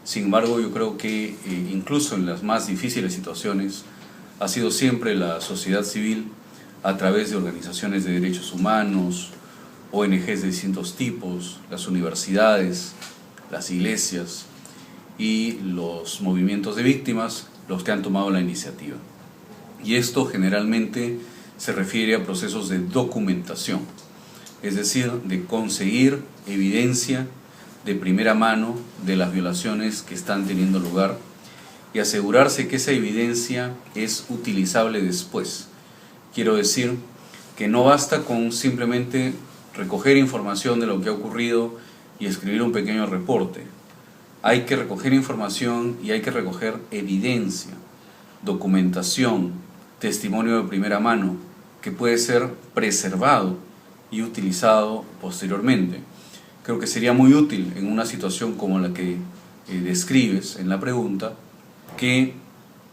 Sin embargo, yo creo que incluso en las más difíciles situaciones ha sido siempre la sociedad civil, a través de organizaciones de derechos humanos, ONGs de distintos tipos, las universidades, las iglesias y los movimientos de víctimas, los que han tomado la iniciativa. Y esto generalmente se refiere a procesos de documentación, es decir, de conseguir evidencia de primera mano de las violaciones que están teniendo lugar y asegurarse que esa evidencia es utilizable después. Quiero decir que no basta con simplemente recoger información de lo que ha ocurrido y escribir un pequeño reporte. Hay que recoger información y hay que recoger evidencia, documentación, testimonio de primera mano, que puede ser preservado y utilizado posteriormente. Creo que sería muy útil en una situación como la que describes en la pregunta, que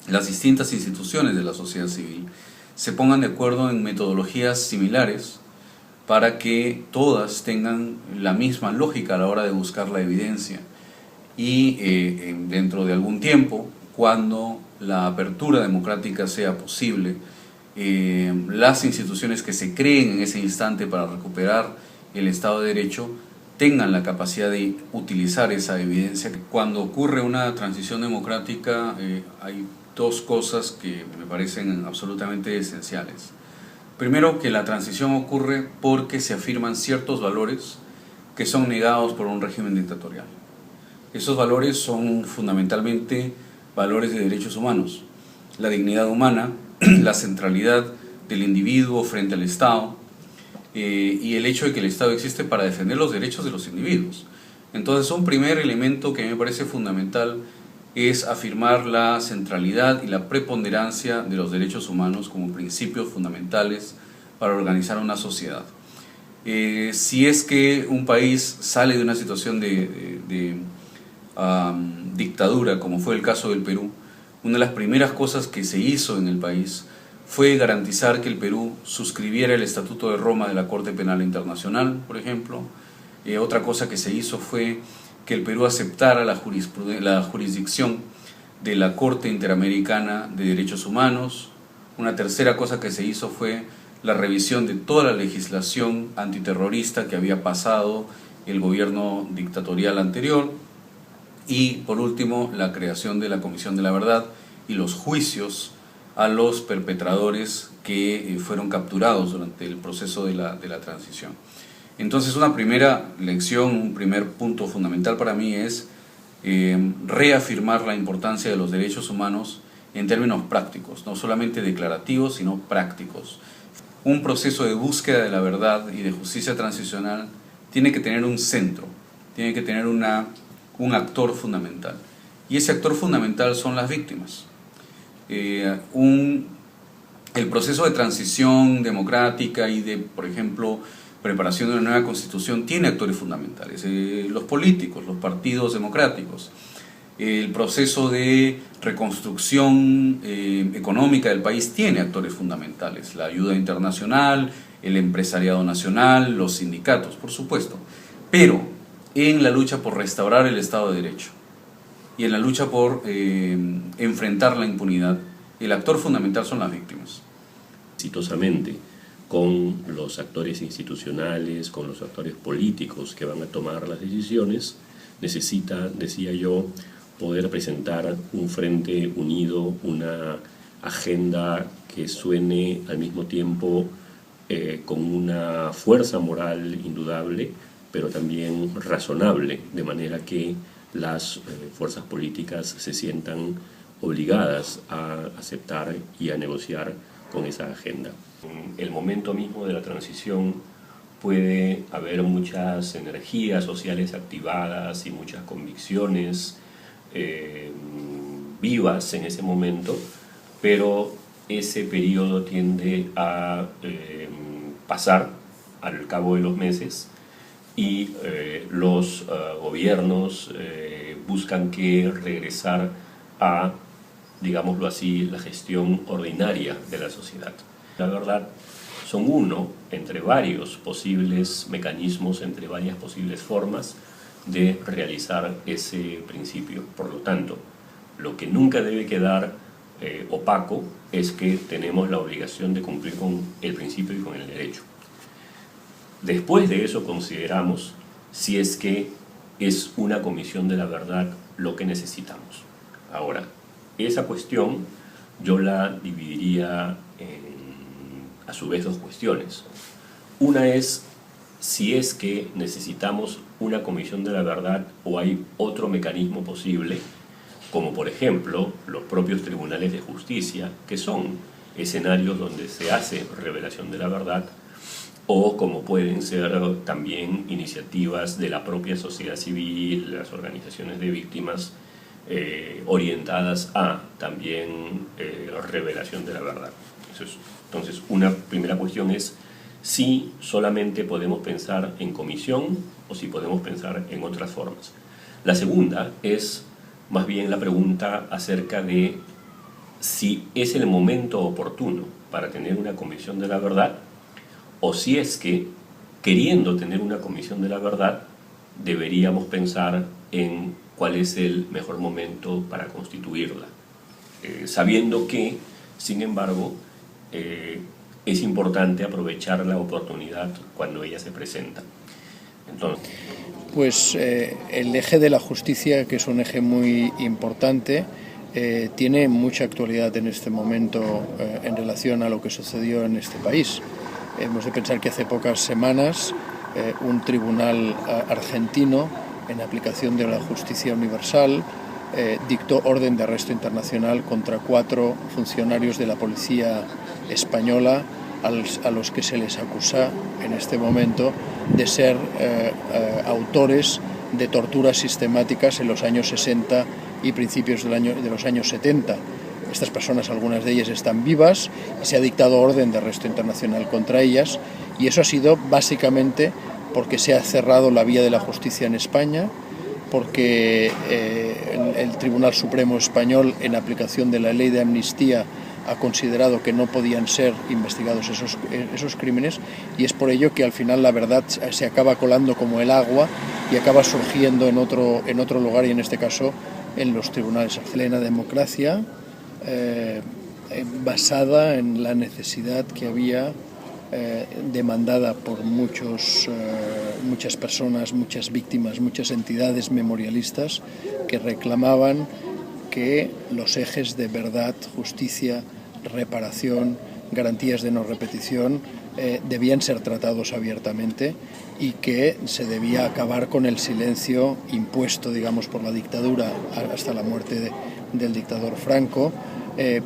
las distintas instituciones de la sociedad civil se pongan de acuerdo en metodologías similares para que todas tengan la misma lógica a la hora de buscar la evidencia y dentro de algún tiempo, cuando la apertura democrática sea posible, las instituciones que se creen en ese instante para recuperar el Estado de Derecho tengan la capacidad de utilizar esa evidencia. Cuando ocurre una transición democrática hay dos cosas que me parecen absolutamente esenciales. Primero, que la transición ocurre porque se afirman ciertos valores que son negados por un régimen dictatorial. Esos valores son fundamentalmente valores de derechos humanos, la dignidad humana, la centralidad del individuo frente al Estado, y el hecho de que el Estado existe para defender los derechos de los individuos. Entonces, un primer elemento que me parece fundamental es afirmar la centralidad y la preponderancia de los derechos humanos como principios fundamentales para organizar una sociedad. Si es que un país sale de una situación de dictadura, como fue el caso del Perú, una de las primeras cosas que se hizo en el país fue garantizar que el Perú suscribiera el Estatuto de Roma de la Corte Penal Internacional, por ejemplo. Otra cosa que se hizo fue que el Perú aceptara la jurisdicción de la Corte Interamericana de Derechos Humanos. Una tercera cosa que se hizo fue la revisión de toda la legislación antiterrorista que había pasado el gobierno dictatorial anterior. Y por último, la creación de la Comisión de la Verdad y los juicios a los perpetradores que fueron capturados durante el proceso de la transición. Entonces, una primera lección, un primer punto fundamental para mí es reafirmar la importancia de los derechos humanos en términos prácticos, no solamente declarativos, sino prácticos. Un proceso de búsqueda de la verdad y de justicia transicional tiene que tener un centro, tiene que tener un actor fundamental. Y ese actor fundamental son las víctimas. El proceso de transición democrática y de, por ejemplo, preparación de una nueva constitución tiene actores fundamentales, los políticos, los partidos democráticos. El proceso de reconstrucción económica del país tiene actores fundamentales, la ayuda internacional, el empresariado nacional, los sindicatos, por supuesto. Pero en la lucha por restaurar el Estado de Derecho y en la lucha por enfrentar la impunidad, el actor fundamental son las víctimas. Exitosamente, con los actores institucionales, con los actores políticos que van a tomar las decisiones, necesita, decía yo, poder presentar un frente unido, una agenda que suene al mismo tiempo con una fuerza moral indudable, pero también razonable, de manera que las fuerzas políticas se sientan obligadas a aceptar y a negociar con esa agenda. En el momento mismo de la transición puede haber muchas energías sociales activadas y muchas convicciones vivas en ese momento, pero ese periodo tiende a pasar al cabo de los meses y los gobiernos buscan que regresar a, digámoslo así, la gestión ordinaria de la sociedad. La verdad, son uno entre varios posibles mecanismos, entre varias posibles formas de realizar ese principio. Por lo tanto, lo que nunca debe quedar opaco es que tenemos la obligación de cumplir con el principio y con el derecho. Después de eso consideramos si es que es una comisión de la verdad lo que necesitamos. Ahora, esa cuestión yo la dividiría a su vez dos cuestiones. Una es si es que necesitamos una comisión de la verdad o hay otro mecanismo posible, como por ejemplo los propios tribunales de justicia, que son escenarios donde se hace revelación de la verdad, o como pueden ser también iniciativas de la propia sociedad civil, las organizaciones de víctimas, orientadas a también revelación de la verdad. Entonces, una primera cuestión es si solamente podemos pensar en comisión o si podemos pensar en otras formas. La segunda es más bien la pregunta acerca de si es el momento oportuno para tener una comisión de la verdad o si es que, queriendo tener una comisión de la verdad, deberíamos pensar en cuál es el mejor momento para constituirla, sabiendo que, sin embargo, es importante aprovechar la oportunidad cuando ella se presenta. Entonces, pues el eje de la justicia, que es un eje muy importante, tiene mucha actualidad en este momento en relación a lo que sucedió en este país. Hemos de pensar que hace pocas semanas un tribunal argentino, en aplicación de la justicia universal, dictó orden de arresto internacional contra 4 funcionarios de la policía española a los que se les acusa en este momento de ser autores de torturas sistemáticas en los años 60 y principios de los años 70. Estas personas, algunas de ellas están vivas y se ha dictado orden de arresto internacional contra ellas, y eso ha sido básicamente porque se ha cerrado la vía de la justicia en España, porque el Tribunal Supremo Español, en aplicación de la ley de amnistía, ha considerado que no podían ser investigados esos crímenes, y es por ello que al final la verdad se acaba colando como el agua y acaba surgiendo en otro lugar, y en este caso en los tribunales. La plena democracia, basada en la necesidad que había demandada por muchas personas, muchas víctimas, muchas entidades memorialistas que reclamaban que los ejes de verdad, justicia, reparación, garantías de no repetición debían ser tratados abiertamente, y que se debía acabar con el silencio impuesto, digamos, por la dictadura hasta la muerte del dictador Franco,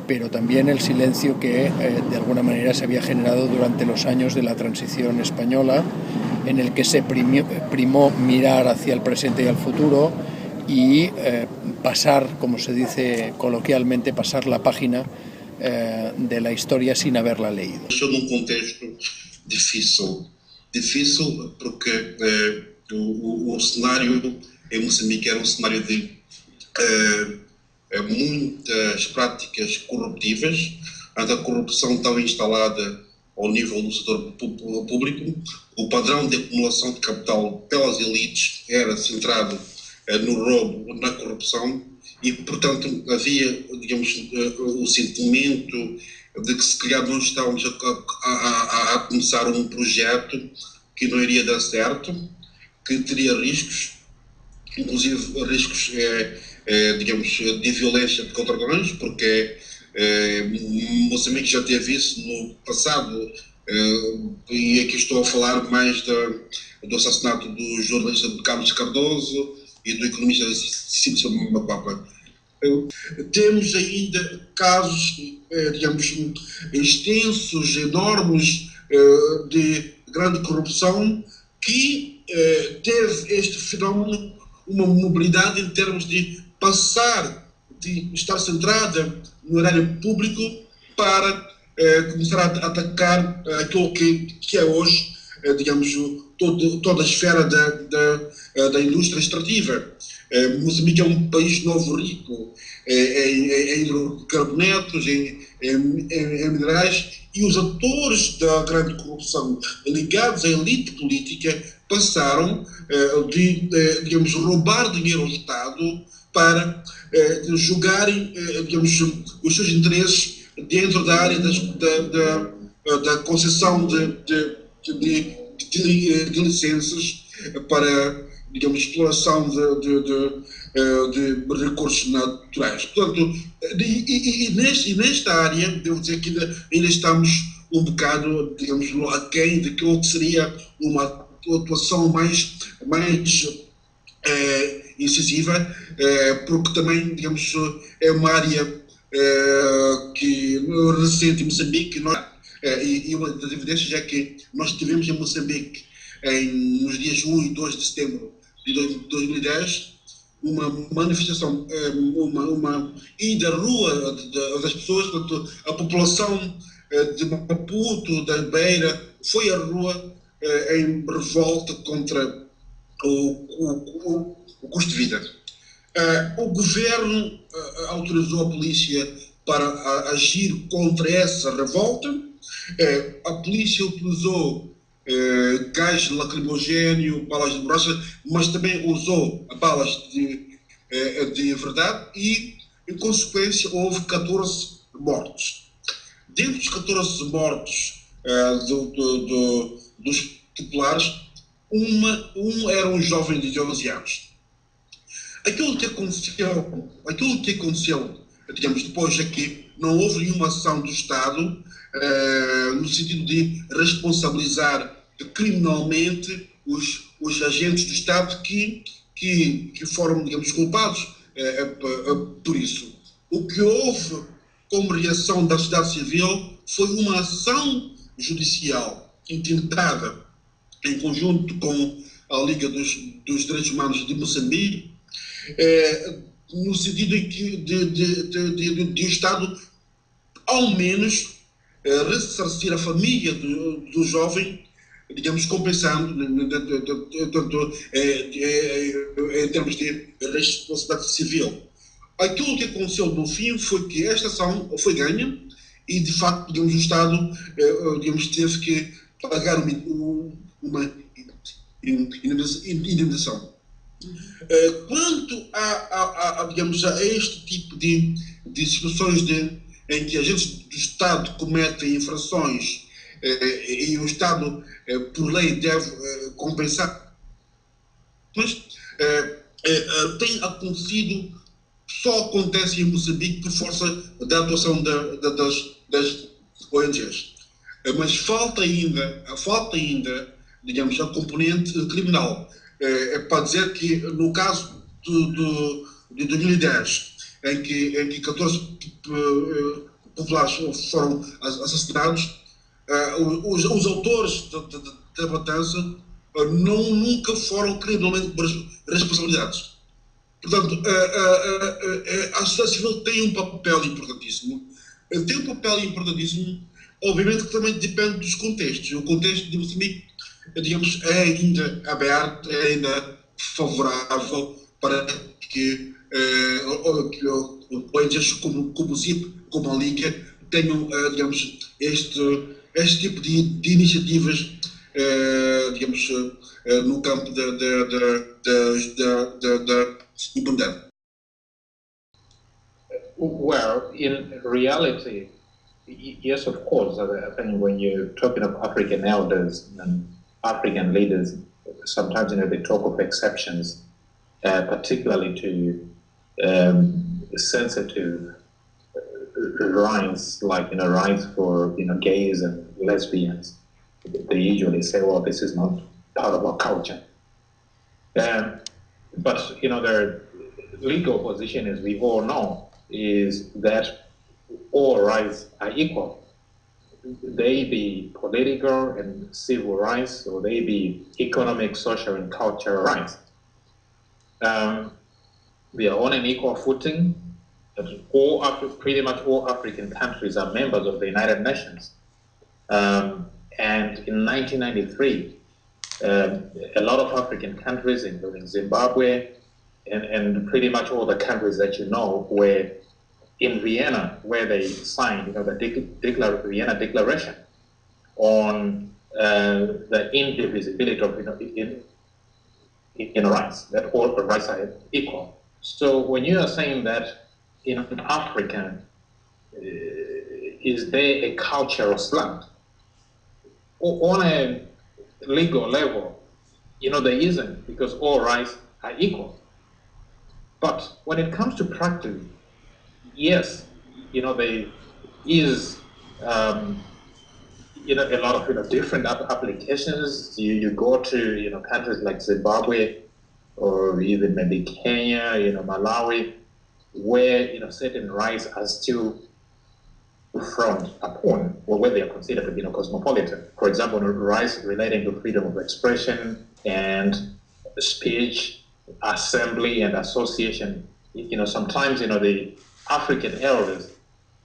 pero también el silencio que de alguna manera se había generado durante los años de la transición española, en el que se primó mirar hacia el presente y al futuro y pasar, como se dice coloquialmente, pasar la página de la historia sin haberla leído. Estou num contexto difícil porque o cenário em Moçambique era um cenário de muitas práticas corruptivas, a corrupção tão instalada ao nível do setor público, o padrão de acumulação de capital pelas elites era centrado no roubo, na corrupção, e portanto havia, digamos, o sentimento de que se calhar nós estávamos a começar um projeto que não iria dar certo, que teria riscos, inclusive riscos digamos, de violência contra nós, porque Moçambique já teve isso no passado, e aqui estou a falar mais do assassinato do jornalista Carlos Cardoso e do economista Simpson Mapapa. Temos ainda casos, digamos, extensos, enormes, de grande corrupção, que teve este fenómeno uma mobilidade em termos de passar de estar centrada no erário público para começar a atacar aquilo que é hoje, digamos, toda a esfera da indústria extrativa. Moçambique é um país novo, rico em hidrocarbonetos, em minerais, e os atores da grande corrupção ligados à elite política passaram digamos, roubar dinheiro ao Estado para jogarem, digamos, os seus interesses dentro da área da concessão de licenças para, digamos, exploração de recursos naturais. Portanto, nesta área, devo dizer que ainda estamos um bocado, digamos, aquém daquilo que seria uma atuação mais incisiva, porque também, digamos, é uma área que recente em Moçambique, e uma das evidências é que nós tivemos em Moçambique, nos dias 1 e 2 de setembro de 2010, uma manifestação, uma ida à rua das pessoas, portanto, a população de Maputo, da Beira, foi à rua em revolta contra o custo de vida. O governo autorizou a polícia para agir contra essa revolta. A polícia utilizou gás lacrimogéneo, balas de borracha, mas também usou balas de verdade e, em consequência, houve 14 mortos. Dentre os 14 mortos dos populares, era um jovem de 11 anos. Aquilo que aconteceu, digamos, depois é que não houve nenhuma ação do Estado no sentido de responsabilizar criminalmente os agentes do Estado que foram, digamos, culpados por isso. O que houve como reação da sociedade civil foi uma ação judicial intentada em conjunto com a Liga dos Direitos Humanos de Moçambique, no sentido de o Estado, ao menos, ressarcir a família do jovem, digamos, compensando em termos de responsabilidade civil. Aquilo que aconteceu no fim foi que esta ação foi ganha e, de facto, digamos, o Estado digamos, teve que pagar uma indemnização. Quanto digamos, a este tipo de situações em que agentes do Estado cometem infrações e o Estado, por lei, deve compensar, mas tem acontecido, só acontece em Moçambique por força da atuação das ONGs. Mas falta ainda, digamos, a componente criminal. Para dizer que no caso de 2010, em que 14 populares foram assassinados, os autores da matança nunca foram criminalmente responsabilizados. Portanto, a sociedade civil tem um papel importantíssimo. Obviamente que também depende dos contextos. O contexto de Moçambique, digamos, é ainda aberto, é ainda favorável para que ONGs como o CIP, como a Liga, tenham, digamos, este tipo de iniciativas, digamos, no campo da impunidade. Well, in reality, yes, of course. I think when you're talking of African elders and African leaders, sometimes they talk of exceptions, particularly to sensitive rights, like rights for gays and lesbians. They usually say, "Well, this is not part of our culture." But their legal position, as we all know, is that all rights are equal. They be political and civil rights, or they be economic, social, and cultural rights. We are on an equal footing. Pretty much all African countries are members of the United Nations. And in 1993, a lot of African countries, including Zimbabwe, and pretty much all the countries that you know were in Vienna, where they signed, the Vienna Declaration on the indivisibility of in rights, that all rights are equal. So when you are saying that in Africa, is there a cultural slant? On a legal level, there isn't, because all rights are equal. But when it comes to practice, yes, there is a lot of different applications. You go to countries like Zimbabwe, or even maybe Kenya, Malawi, where certain rights are still frowned upon, or where they are considered to be cosmopolitan. For example, rights relating to freedom of expression and speech, assembly, and association. Sometimes the African elders,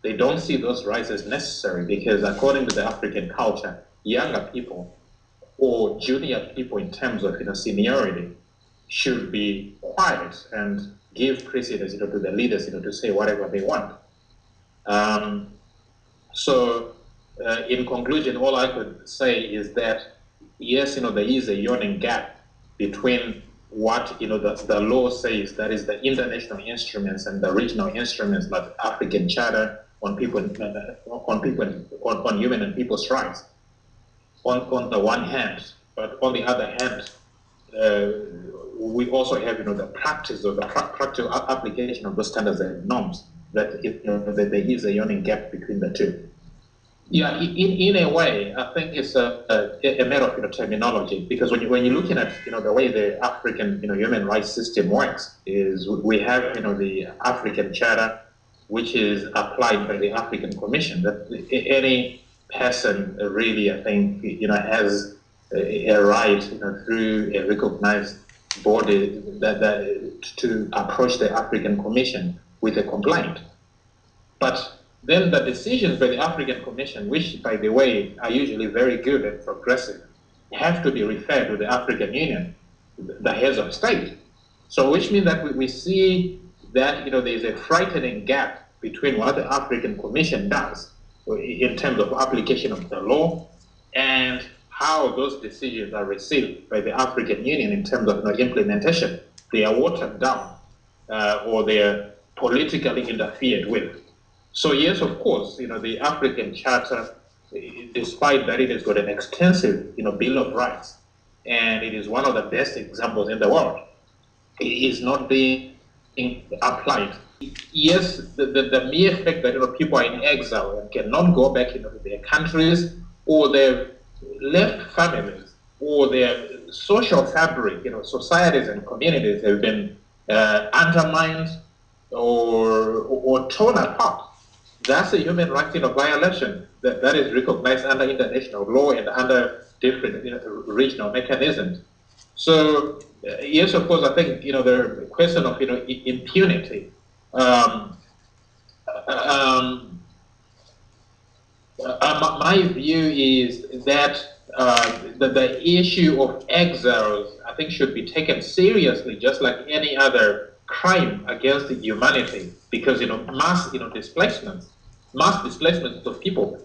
they don't see those rights as necessary, because according to the African culture, younger people or junior people in terms of seniority should be quiet and give precedence to the leaders to say whatever they want. So in conclusion, all I could say is that yes, there is a yawning gap between what the law says, that is the international instruments and the regional instruments like African Charter on human and people's rights on the one hand, but on the other hand, we also have the practice of the practical application of those standards and norms, that that there is a yawning gap between the two. Yeah, in a way, I think it's a matter of terminology, because when you're looking at the way the African human rights system works, is we have the African Charter, which is applied by the African Commission. That any person really, I think, has a right through a recognized body that to approach the African Commission with a complaint. But then the decisions by the African Commission, which, by the way, are usually very good and progressive, have to be referred to the African Union, the heads of state. So which means that we see that there is a frightening gap between what the African Commission does in terms of application of the law and how those decisions are received by the African Union in terms of implementation. They are watered down or they are politically interfered with. So yes, of course, the African Charter, despite that it has got an extensive, Bill of Rights, and it is one of the best examples in the world, it is not being applied. Yes, the mere fact that people are in exile and cannot go back into their countries, or their left families, or their social fabric, societies and communities have been undermined or torn apart. That's a human rights violation that is recognized under international law and under different regional mechanisms. So yes, of course, I think the question of impunity. My view is that the issue of exiles, I think, should be taken seriously, just like any other crime against humanity, because mass displacements of people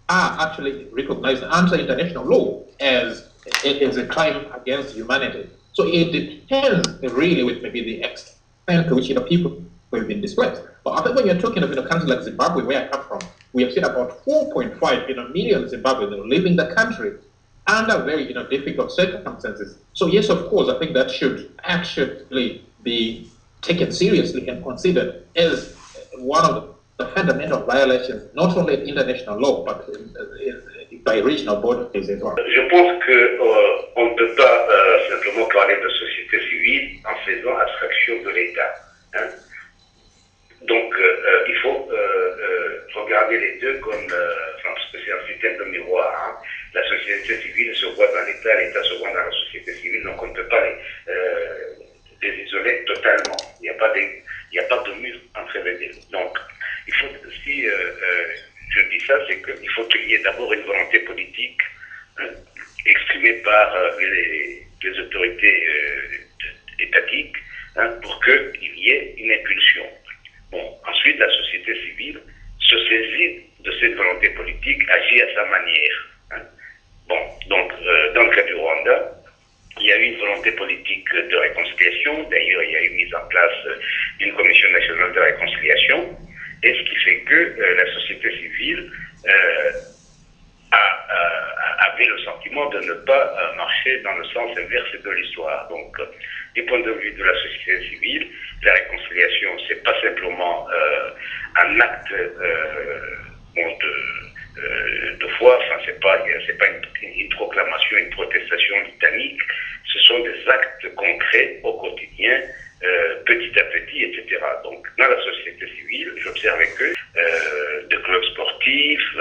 are actually recognized under international law as a crime against humanity. So it depends really with maybe the extent to which people have been displaced. But I think when you're talking of countries like Zimbabwe, where I come from, we have seen about 4.5 million Zimbabweans leaving the country under very difficult circumstances. So yes, of course, I think that should actually be taken seriously and considered as one of the fundamental violations, not only of international law, but by regional bodies as well. Je pense qu'on ne peut pas simplement parler de société civile en faisant abstraction de l'État. Hein? Donc il faut regarder les deux comme, parce que c'est un système de miroir. Hein? La société civile se voit dans l'État, l'État se voit dans la société civile, donc on ne peut pas les isoler totalement. Il n'y a pas de mur entre les deux. Donc il faut aussi, je dis ça, c'est qu'il faut qu'il y ait d'abord une volonté politique exprimée par les autorités étatiques pour qu'il y ait une impulsion. Bon, ensuite, la société civile se saisit de cette volonté politique, agit à sa manière. Bon, donc, dans le cas du Rwanda, il y a eu une volonté politique de réconciliation. D'ailleurs, il y a eu mise en place d'une commission nationale de réconciliation. Et ce qui fait que la société civile avait le sentiment de ne pas marcher dans le sens inverse de l'histoire. Donc, du point de vue de la société civile, la réconciliation, c'est pas simplement un acte de foi, enfin, c'est pas une proclamation, une protestation litanique, ce sont des actes concrets au quotidien, petit à petit, etc. Donc, dans la société civile, j'observais que de clubs sportifs,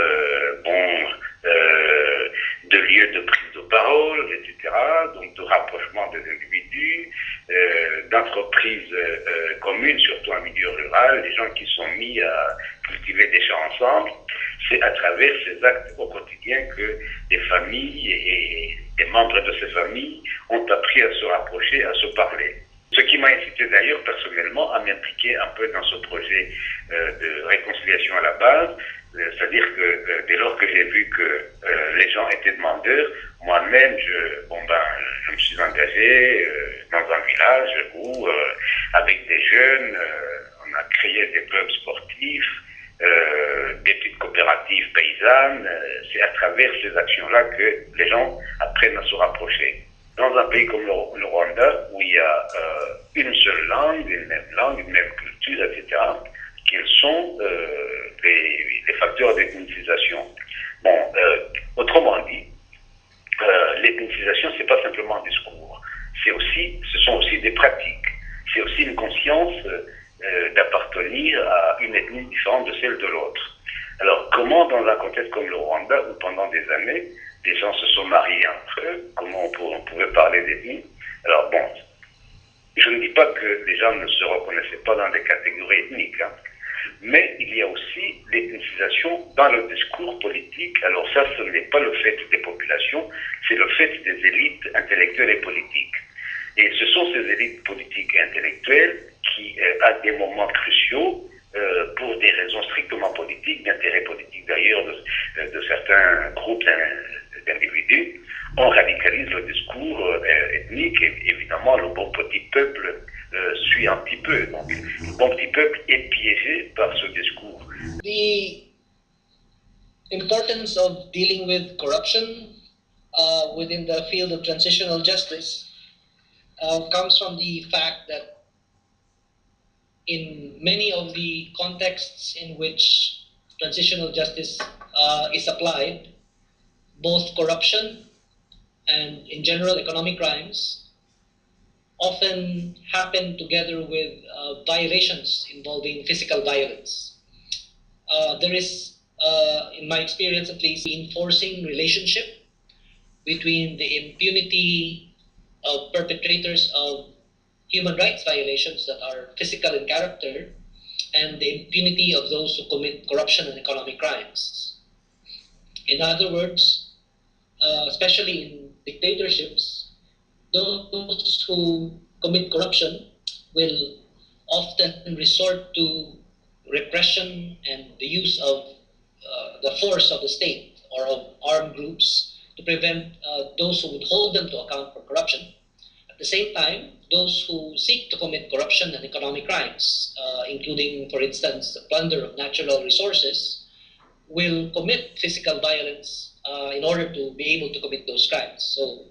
de lieux de prise de parole, etc., donc de rapprochement des individus, d'entreprises communes, surtout en milieu rural, les gens qui sont mis à cultiver des champs ensemble. C'est à travers ces actes au quotidien que des familles et des membres de ces familles ont appris à se rapprocher, à se parler. Ce qui m'a incité d'ailleurs personnellement à m'impliquer un peu dans ce projet de réconciliation à la base, c'est-à-dire que dès lors que j'ai vu que les gens étaient demandeurs, moi-même je me suis engagé dans un village où avec des jeunes, on a créé des clubs sportifs, des petites coopératives paysannes. C'est à travers ces actions-là que les gens apprennent à se rapprocher. Dans un pays comme le Rwanda, où il y a une seule langue, une même culture, etc., quels sont les facteurs d'ethnicisation. Bon, autrement dit, l'ethnicisation, c'est pas simplement un discours, ce sont aussi des pratiques, c'est aussi une conscience d'appartenir à une ethnie différente de celle de l'autre. Alors, comment dans un contexte comme le Rwanda, où pendant des années, des gens se sont mariés entre eux, comment on pouvait parler d'ethnie? Alors bon, je ne dis pas que les gens ne se reconnaissaient pas dans des catégories ethniques, mais il y a aussi l'ethnicisation dans le discours politique. Alors ça, ce n'est pas le fait des populations, c'est le fait des élites intellectuelles et politiques. Et ce sont ces élites politiques et intellectuelles qui, à des moments cruciaux, pour des raisons strictement politiques, d'intérêt politique d'ailleurs de certains groupes d'individus, on radicalise le discours ethnique et évidemment le bon petit peuple suit un petit peu. Donc le bon petit peuple est piégé par ce discours. The importance of dealing with corruption within the field of transitional justice comes from the fact that in many of the contexts in which transitional justice is applied, both corruption and, in general, economic crimes often happen together with violations involving physical violence. There is, in my experience at least, enforcing relationship between the impunity of perpetrators of human rights violations that are physical in character and the impunity of those who commit corruption and economic crimes. In other words, especially in dictatorships, those who commit corruption will often resort to repression and the use of the force of the state or of armed groups to prevent those who would hold them to account for corruption. At the same time, those who seek to commit corruption and economic crimes, including, for instance, the plunder of natural resources, will commit physical violence in order to be able to commit those crimes. So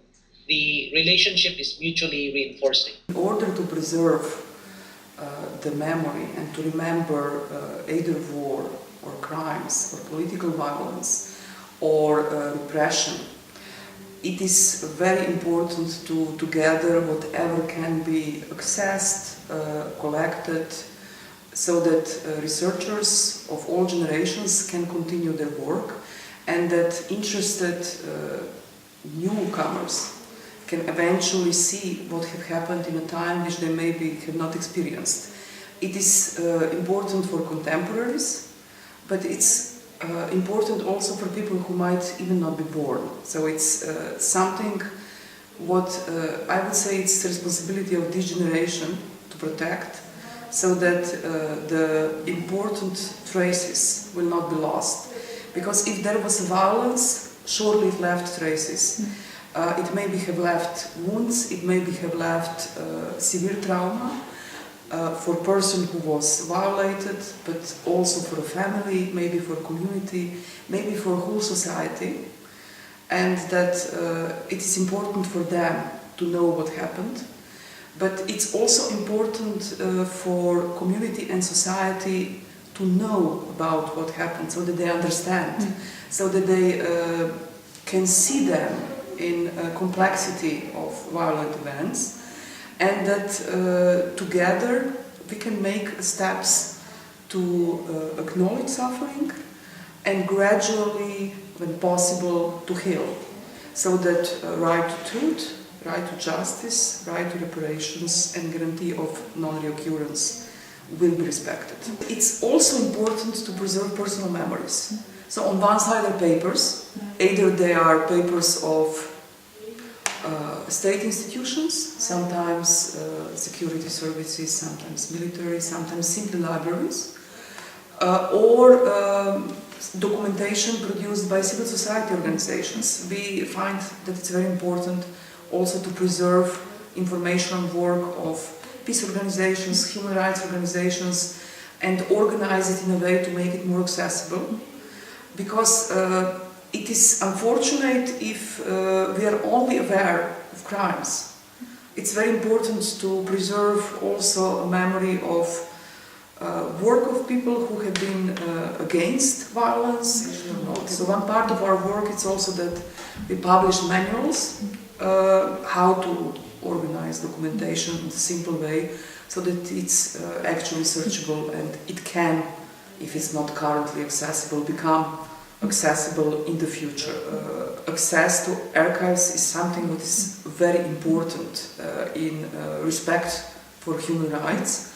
the relationship is mutually reinforcing. In order to preserve the memory and to remember either war or crimes or political violence or repression, it is very important to gather whatever can be accessed, collected, so that researchers of all generations can continue their work and that interested newcomers can eventually see what have happened in a time which they maybe have not experienced. It is important for contemporaries, but it's important also for people who might even not be born. So it's something what I would say it's the responsibility of this generation to protect, so that the important traces will not be lost. Because if there was violence, surely it left traces. It maybe have left wounds, it maybe have left severe trauma for a person who was violated, but also for a family, maybe for a community, maybe for a whole society. And that it is important for them to know what happened. But it's also important for community and society to know about what happened, so that they understand, so that they can see them in complexity of violent events, and that together we can make steps to acknowledge suffering and gradually, when possible, to heal, so that right to truth, right to justice, right to reparations and guarantee of non-reoccurrence will be respected. It's also important to preserve personal memories. So on one side are papers, either they are papers of state institutions, sometimes security services, sometimes military, sometimes simply libraries, or documentation produced by civil society organizations. We find that it's very important also to preserve information and work of peace organizations, human rights organizations, and organize it in a way to make it more accessible. Because it is unfortunate if we are only aware of crimes. It's very important to preserve also a memory of work of people who have been against violence. So one part of our work is also that we publish manuals how to organize documentation in a simple way, so that it's actually searchable, and it can, if it's not currently accessible, become accessible in the future. Access to archives is something that is very important in respect for human rights.